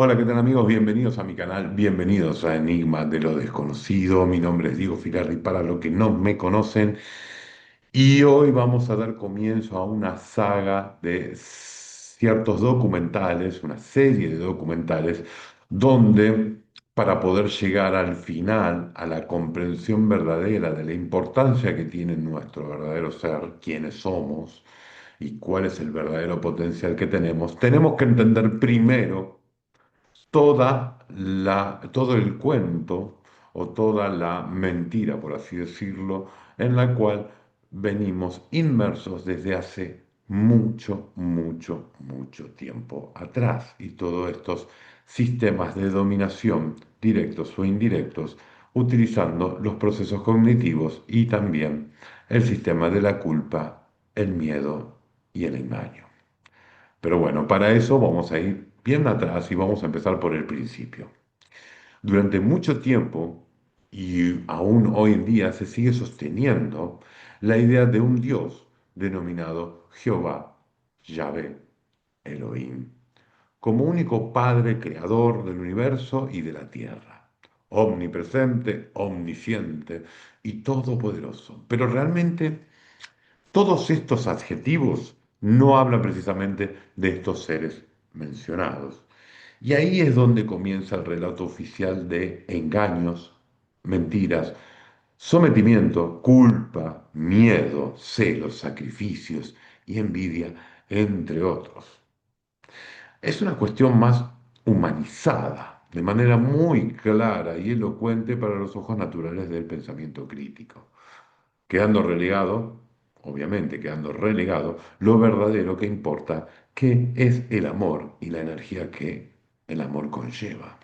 Hola, ¿qué tal amigos? Bienvenidos a mi canal, bienvenidos a Enigma de lo Desconocido. Mi nombre es Diego Filardi para los que no me conocen y hoy vamos a dar comienzo a una saga de ciertos documentales, una serie de documentales, donde para poder llegar al final, a la comprensión verdadera de la importancia que tiene nuestro verdadero ser, quiénes somos y cuál es el verdadero potencial que tenemos que entender primero todo el cuento o toda la mentira, por así decirlo, en la cual venimos inmersos desde hace mucho, mucho, mucho tiempo atrás. Y todos estos sistemas de dominación, directos o indirectos, utilizando los procesos cognitivos y también el sistema de la culpa, el miedo y el engaño. Pero bueno, para eso vamos a ir bien atrás y vamos a empezar por el principio. Durante mucho tiempo, y aún hoy en día, se sigue sosteniendo la idea de un Dios denominado Jehová, Yahvé, Elohim, como único Padre creador del universo y de la tierra, omnipresente, omnisciente y todopoderoso. Pero realmente todos estos adjetivos no hablan precisamente de estos seres mencionados. Y ahí es donde comienza el relato oficial de engaños, mentiras, sometimiento, culpa, miedo, celos, sacrificios y envidia, entre otros. Es una cuestión más humanizada, de manera muy clara y elocuente para los ojos naturales del pensamiento crítico, quedando relegado, obviamente quedando relegado, lo verdadero que importa, que es el amor y la energía que el amor conlleva.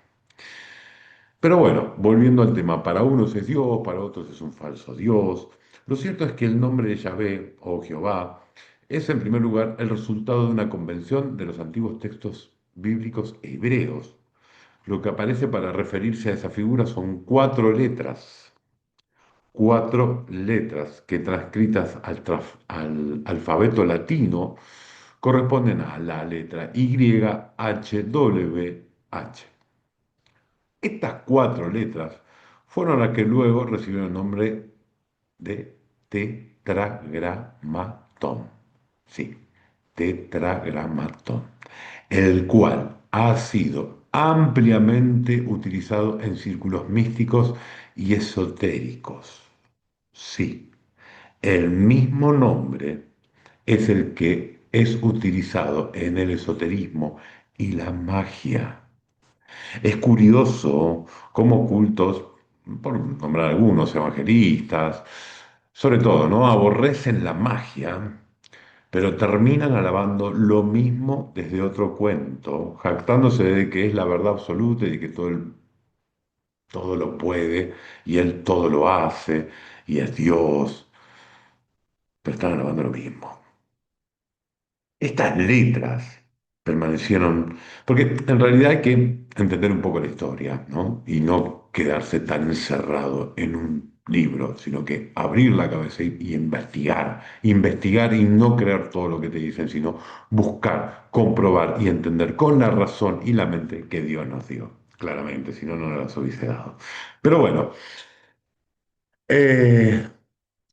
Pero bueno, volviendo al tema, para unos es Dios, para otros es un falso Dios. Lo cierto es que el nombre de Yahvé o Jehová es en primer lugar el resultado de una convención de los antiguos textos bíblicos hebreos. Lo que aparece para referirse a esa figura son cuatro letras que transcritas al alfabeto latino corresponden a la letra YHWH. Estas cuatro letras fueron las que luego recibieron el nombre de tetragramatón. Sí, tetragramatón, el cual ha sido ampliamente utilizado en círculos místicos y esotéricos. Sí, el mismo nombre es el que es utilizado en el esoterismo y la magia. Es curioso cómo cultos, por nombrar algunos evangelistas, sobre todo, ¿no? Aborrecen la magia, pero terminan alabando lo mismo desde otro cuento, jactándose de que es la verdad absoluta y de que todo lo puede y él todo lo hace y es Dios, pero están alabando lo mismo. Estas letras permanecieron, porque en realidad hay que entender un poco la historia, ¿no? Y no quedarse tan encerrado en un libro, sino que abrir la cabeza y investigar, investigar y no creer todo lo que te dicen, sino buscar, comprobar y entender con la razón y la mente que Dios nos dio. Claramente, si no, no nos las hubiese dado. Pero bueno, eh,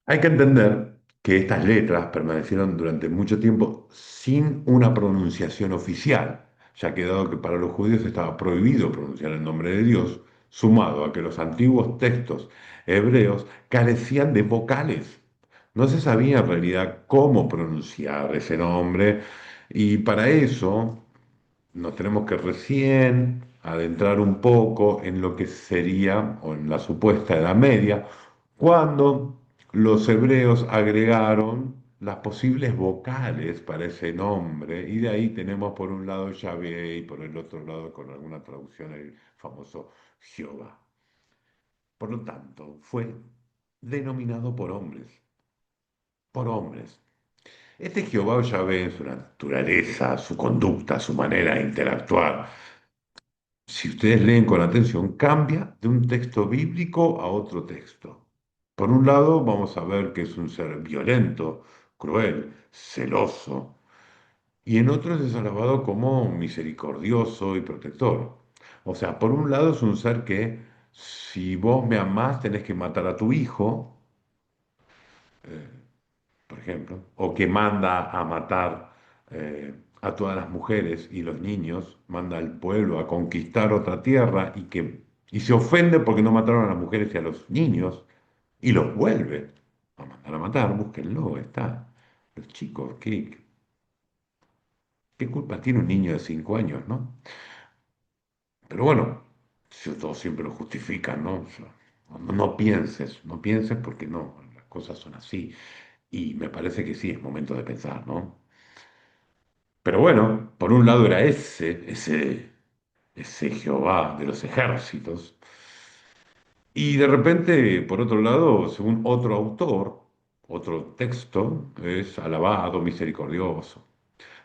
hay que entender que estas letras permanecieron durante mucho tiempo sin una pronunciación oficial, ya que dado que para los judíos estaba prohibido pronunciar el nombre de Dios, sumado a que los antiguos textos hebreos carecían de vocales. No se sabía en realidad cómo pronunciar ese nombre y para eso nos tenemos que recién adentrar un poco en lo que sería, o en la supuesta Edad Media, cuando los hebreos agregaron las posibles vocales para ese nombre, y de ahí tenemos por un lado Yahvé y por el otro lado, con alguna traducción, el famoso Jehová. Por lo tanto, fue denominado por hombres. Este Jehová o Yahvé en su naturaleza, su conducta, su manera de interactuar, si ustedes leen con atención, cambia de un texto bíblico a otro texto. Por un lado, vamos a ver que es un ser violento, cruel, celoso, y en otros es alabado como misericordioso y protector. O sea, por un lado es un ser que si vos me amás tenés que matar a tu hijo, eh, por ejemplo, o que manda a matar a todas las mujeres y los niños, manda al pueblo a conquistar otra tierra y se ofende porque no mataron a las mujeres y a los niños y los vuelve a mandar a matar, búsquenlo, está. Los chicos, ¿qué culpa tiene un niño de 5 años, no? Pero bueno, si todos siempre lo justifican, ¿no? O sea, no pienses, no pienses porque no, las cosas son así. Y me parece que sí, es momento de pensar, ¿no? Pero bueno, por un lado era ese Jehová de los ejércitos. Y de repente, por otro lado, según otro autor, otro texto, es alabado, misericordioso.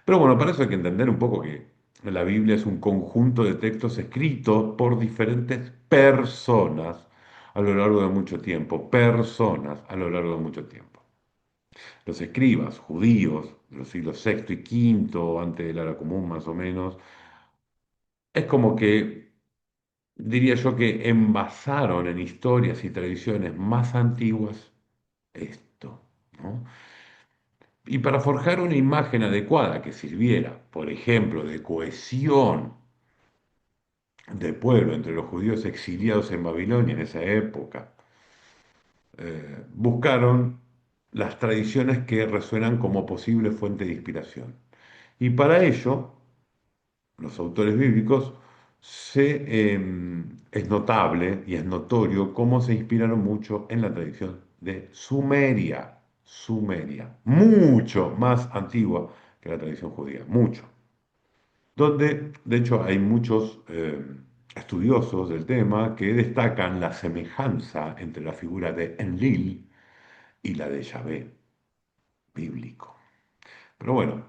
Pero bueno, para eso hay que entender un poco que la Biblia es un conjunto de textos escritos por diferentes personas a lo largo de mucho tiempo, personas a lo largo de mucho tiempo. Los escribas judíos de los siglos sexto y quinto, antes de la era común más o menos, es como que, diría yo, que envasaron en historias y tradiciones más antiguas esto, ¿no? Y para forjar una imagen adecuada que sirviera, por ejemplo, de cohesión del pueblo entre los judíos exiliados en Babilonia en esa época, buscaron las tradiciones que resuenan como posible fuente de inspiración. Y para ello, los autores bíblicos, es notable y es notorio cómo se inspiraron mucho en la tradición de Sumeria, Sumeria, mucho más antigua que la tradición judía, mucho. Donde, de hecho, hay muchos estudiosos del tema que destacan la semejanza entre la figura de Enlil y la de Yahvé bíblico. Pero bueno,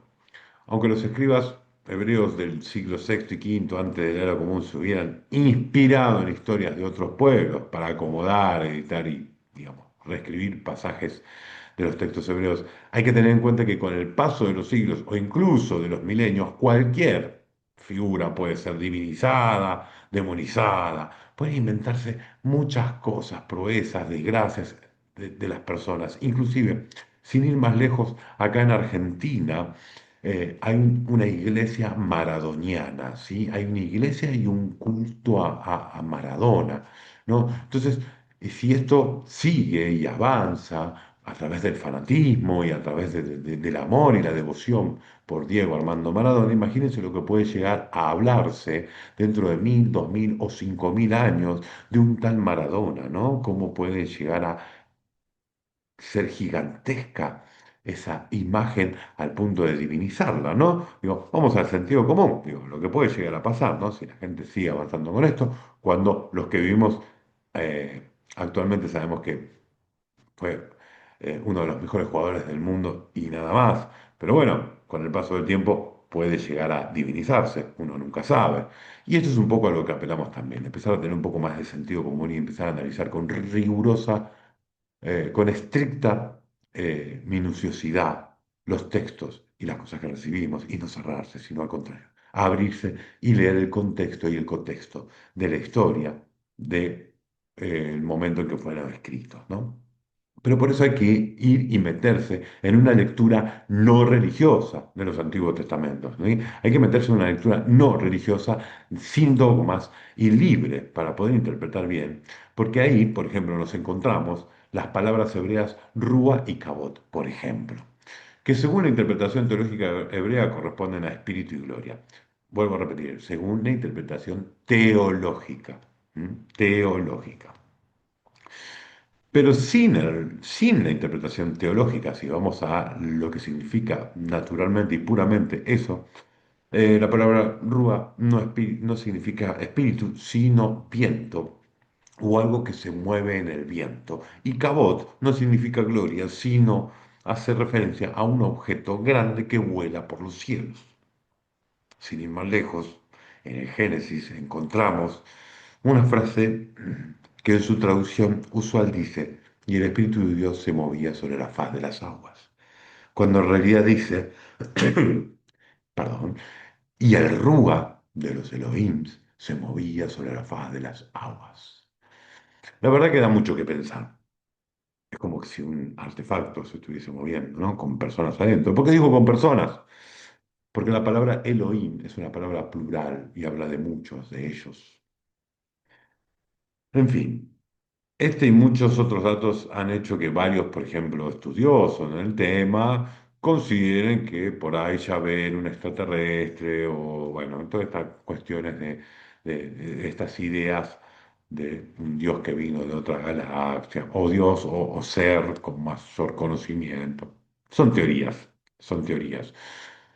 aunque los escribas hebreos del siglo sexto y quinto antes de la era común se hubieran inspirado en historias de otros pueblos para acomodar, editar y, digamos, reescribir pasajes de los textos hebreos, hay que tener en cuenta que con el paso de los siglos o incluso de los milenios, cualquier figura puede ser divinizada, demonizada, puede inventarse muchas cosas, proezas, desgracias de las personas. Inclusive, sin ir más lejos, acá en Argentina, hay una iglesia maradoniana, ¿sí? Hay una iglesia y un culto a Maradona, ¿no? Entonces, si esto sigue y avanza a través del fanatismo y a través del amor y la devoción por Diego Armando Maradona, imagínense lo que puede llegar a hablarse dentro de 1000, 2000 o 5000 años de un tal Maradona, ¿no? Cómo puede llegar a ser gigantesca esa imagen al punto de divinizarla, ¿no? Digo, vamos al sentido común, digo, lo que puede llegar a pasar, ¿no? Si la gente sigue avanzando con esto, cuando los que vivimos actualmente sabemos que fue uno de los mejores jugadores del mundo y nada más, pero bueno, con el paso del tiempo puede llegar a divinizarse, uno nunca sabe. Y esto es un poco a lo que apelamos también, empezar a tener un poco más de sentido común y empezar a analizar con rigurosa con estricta minuciosidad los textos y las cosas que recibimos y no cerrarse, sino al contrario, abrirse y leer el contexto y el contexto de la historia del momento en que fueron escritos, ¿no? Pero por eso hay que ir y meterse en una lectura no religiosa de los Antiguos Testamentos, ¿no? Hay que meterse en una lectura no religiosa, sin dogmas y libre para poder interpretar bien, porque ahí, por ejemplo, nos encontramos las palabras hebreas rúa y cabot, por ejemplo, que según la interpretación teológica hebrea corresponden a espíritu y gloria. Vuelvo a repetir, según la interpretación teológica, ¿m? Teológica. Pero sin la interpretación teológica, si vamos a lo que significa naturalmente y puramente eso, la palabra rúa no significa espíritu, sino viento o algo que se mueve en el viento. Y cabot no significa gloria, sino hace referencia a un objeto grande que vuela por los cielos. Sin ir más lejos, en el Génesis encontramos una frase que en su traducción usual dice, y el Espíritu de Dios se movía sobre la faz de las aguas, cuando en realidad dice perdón, y el Rúa de los Elohims se movía sobre la faz de las aguas. La verdad que da mucho que pensar. Es como que si un artefacto se estuviese moviendo, ¿no? Con personas adentro. ¿Por qué digo con personas? Porque la palabra Elohim es una palabra plural y habla de muchos de ellos. En fin. Este y muchos otros datos han hecho que varios, por ejemplo, estudiosos en el tema, consideren que por ahí ya ven un extraterrestre o, bueno, todas estas cuestiones de estas ideas de un Dios que vino de otra galaxia, o Dios o ser con mayor conocimiento. Son teorías, son teorías.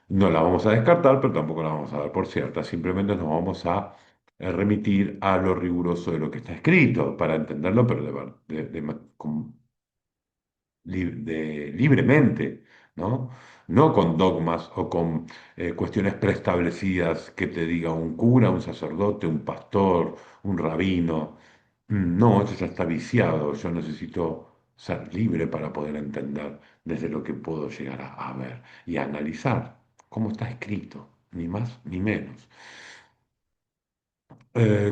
No las vamos a descartar, pero tampoco las vamos a dar por ciertas. Simplemente nos vamos a remitir a lo riguroso de lo que está escrito para entenderlo, pero libremente, ¿no? No con dogmas o con cuestiones preestablecidas que te diga un cura, un sacerdote, un pastor, un rabino. No, eso ya está viciado. Yo necesito ser libre para poder entender desde lo que puedo llegar a ver y a analizar cómo está escrito, ni más ni menos.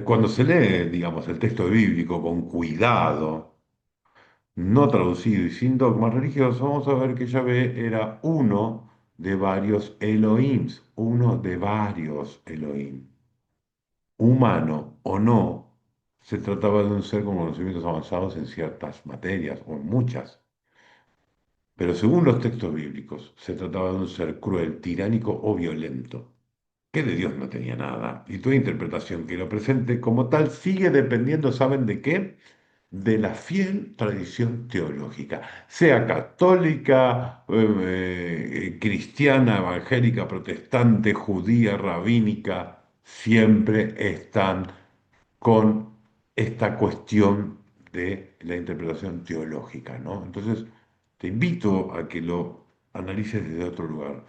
Cuando se lee, digamos, el texto bíblico con cuidado, no traducido y sin dogmas religiosos, vamos a ver que Yahvé era uno de varios Elohims, uno de varios Elohim. Humano o no, se trataba de un ser con conocimientos avanzados en ciertas materias o en muchas. Pero según los textos bíblicos, se trataba de un ser cruel, tiránico o violento, que de Dios no tenía nada. Y toda interpretación que lo presente como tal sigue dependiendo, ¿saben de qué? De la fiel tradición teológica, sea católica, cristiana, evangélica, protestante, judía, rabínica, siempre están con esta cuestión de la interpretación teológica, ¿no? Entonces, te invito a que lo analices desde otro lugar,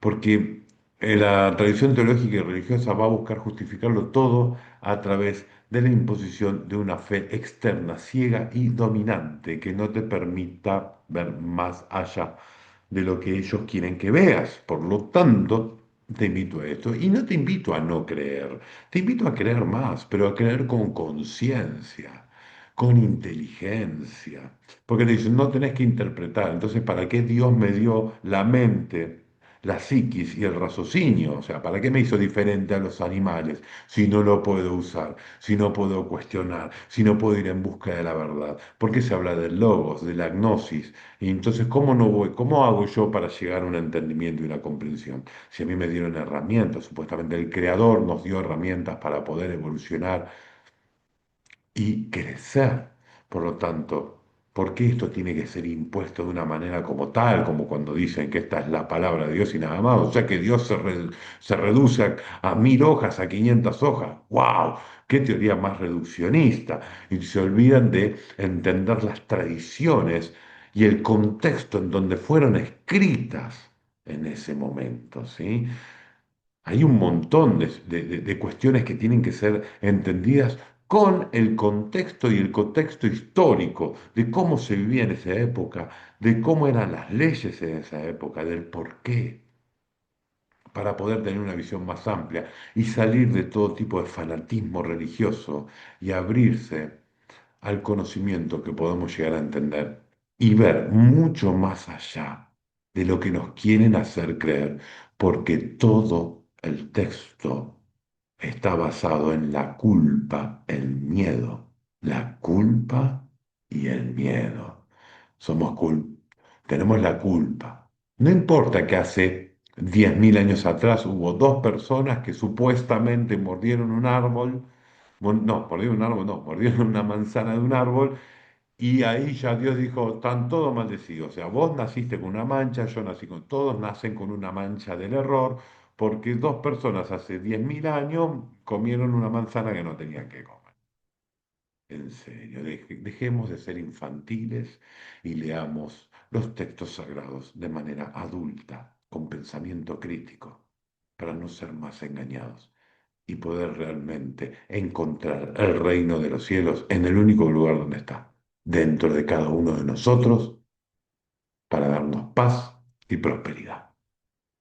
porque la tradición teológica y religiosa va a buscar justificarlo todo a través de la imposición de una fe externa, ciega y dominante, que no te permita ver más allá de lo que ellos quieren que veas. Por lo tanto, te invito a esto. Y no te invito a no creer, te invito a creer más, pero a creer con conciencia, con inteligencia. Porque te dicen, no tenés que interpretar. Entonces, ¿para qué Dios me dio la mente, la psiquis y el raciocinio? O sea, ¿para qué me hizo diferente a los animales si no lo puedo usar, si no puedo cuestionar, si no puedo ir en busca de la verdad? ¿Por qué se habla del logos, de la gnosis? Y entonces, ¿cómo no voy? ¿Cómo hago yo para llegar a un entendimiento y una comprensión? Si a mí me dieron herramientas, supuestamente el Creador nos dio herramientas para poder evolucionar y crecer. Por lo tanto, ¿por qué esto tiene que ser impuesto de una manera como tal, como cuando dicen que esta es la palabra de Dios y nada más? O sea que Dios se reduce a 1000 hojas, a 500 hojas. ¡Wow! ¡Qué teoría más reduccionista! Y se olvidan de entender las tradiciones y el contexto en donde fueron escritas en ese momento, ¿sí? Hay un montón de cuestiones que tienen que ser entendidas con el contexto y el contexto histórico de cómo se vivía en esa época, de cómo eran las leyes en esa época, del por qué, para poder tener una visión más amplia y salir de todo tipo de fanatismo religioso y abrirse al conocimiento que podemos llegar a entender y ver mucho más allá de lo que nos quieren hacer creer, porque todo el texto está basado en la culpa, el miedo, la culpa y el miedo. Tenemos la culpa. No importa que hace 10.000 años atrás hubo dos personas que supuestamente mordieron un árbol, no, mordieron un árbol, no, mordieron una manzana de un árbol y ahí ya Dios dijo, están todos maldecidos. O sea, vos naciste con una mancha, yo nací con, todos nacen con una mancha del error, porque dos personas hace 10.000 años comieron una manzana que no tenían que comer. En serio, dejemos de ser infantiles y leamos los textos sagrados de manera adulta, con pensamiento crítico, para no ser más engañados y poder realmente encontrar el reino de los cielos en el único lugar donde está, dentro de cada uno de nosotros, para darnos paz y prosperidad.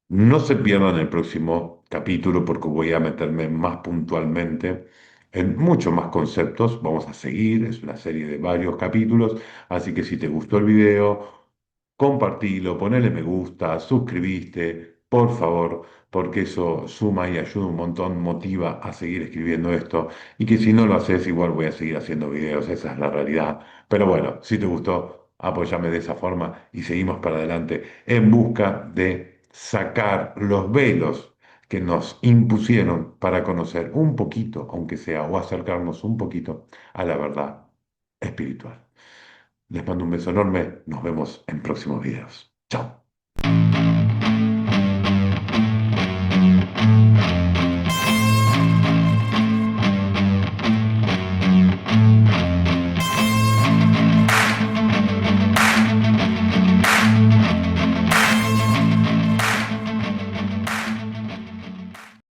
No se pierdan el próximo capítulo porque voy a meterme más puntualmente en muchos más conceptos. Vamos a seguir, es una serie de varios capítulos, así que si te gustó el video, compartilo, ponele me gusta, suscribiste, por favor, porque eso suma y ayuda un montón, motiva a seguir escribiendo esto y que si no lo haces, igual voy a seguir haciendo videos, esa es la realidad. Pero bueno, si te gustó, apóyame de esa forma y seguimos para adelante en busca de sacar los velos que nos impusieron para conocer un poquito, aunque sea, o acercarnos un poquito a la verdad espiritual. Les mando un beso enorme. Nos vemos en próximos videos. Chao.